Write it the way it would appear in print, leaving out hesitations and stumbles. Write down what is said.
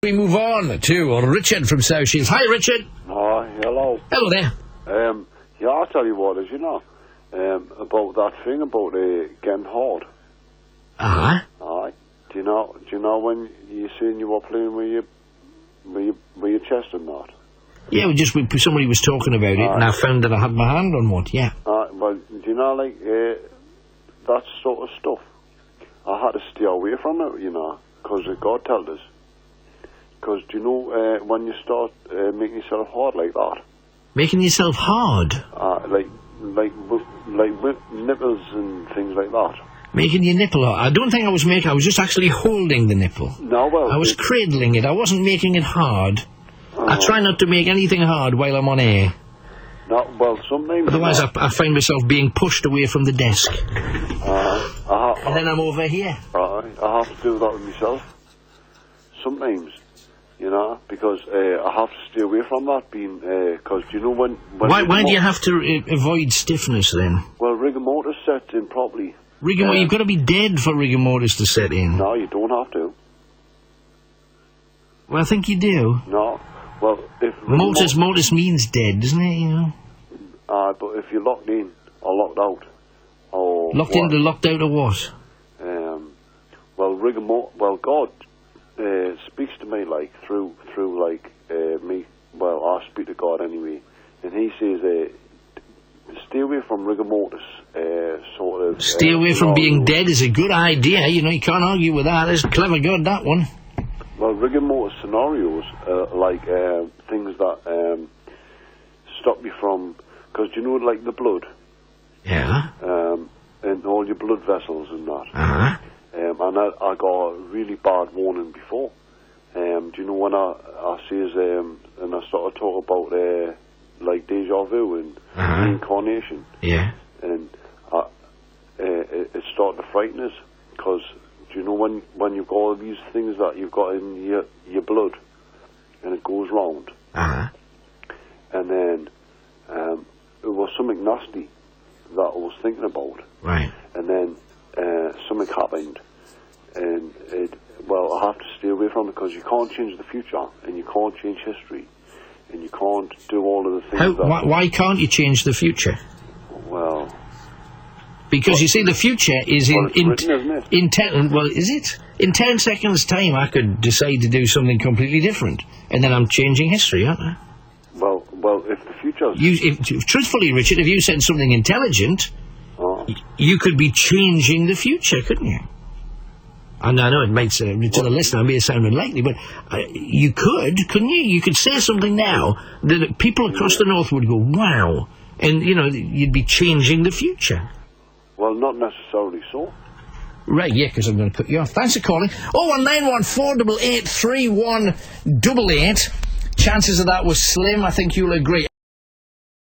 We move on to Richard from South Shields. Hi, Richard. Hi, hello. Hello there. Yeah, I'll tell you what, as you know, about that thing about getting hard. Uh-huh. Aye. Do you know when you seen you were playing with your chest and that? Yeah, somebody was talking about it, and I found that I had my hand on one, yeah. Well, do you know, like, that sort of stuff? I had to stay away from it, you know, because God tells us. Because, do you know, when you start making yourself hard like that? Making yourself hard? Like nipples and things like that. Making your nipple hard? I don't think I was making... I was just actually holding the nipple. No, well... I was cradling it. I wasn't making it hard. I try not to make anything hard while I'm on air. No, well, sometimes... Otherwise, I find myself being pushed away from the desk. And then I'm over here. I have to do that with myself. Sometimes. You know, because I have to stay away from that being, because do you know when why do you have to avoid stiffness then? Well, rigor mortis sets in properly. You've got to be dead for rigor mortis to set in. No, you don't have to. Well, I think you do. No, well, if... Mortis means dead, doesn't it, you know? But if you're locked in, or locked out, or... Locked out of what? Well, God... speaks to me like through like me. Well, I speak to God anyway, and He says, "Stay away from rigor mortis." Sort of. Stay away from being dead is a good idea. You know, you can't argue with that. It's clever, good that one. Well, rigor mortis scenarios like things that stop you from, because you know, like the blood. Yeah. And all your blood vessels and that. Uh-huh. And I got a really bad warning before. Do you know when I says, and I sort of talk about, like, deja vu and reincarnation? Yeah. And it started to frighten us, because, do you know when you've got all these things that you've got in your blood, and it goes round, and then it was something nasty that I was thinking about. Right. And then something happened, and I have to stay away from it, because you can't change the future, and you can't change history, and you can't do all of the things why can't you change the future? Well... Because you see, the future is in 10... Well, is it? In 10 seconds' time, I could decide to do something completely different, and then I'm changing history, aren't I? Well, if the future... Truthfully, Richard, if you said something intelligent... You could be changing the future, couldn't you? And I know it might, to the listener, it may sound unlikely, but you could, couldn't you? You could say something now that people across the north would go, wow, and, you know, you'd be changing the future. Well, not necessarily so. Right, yeah, because I'm going to put you off. Thanks for calling. 01914883188. Chances of that was slim, I think you'll agree.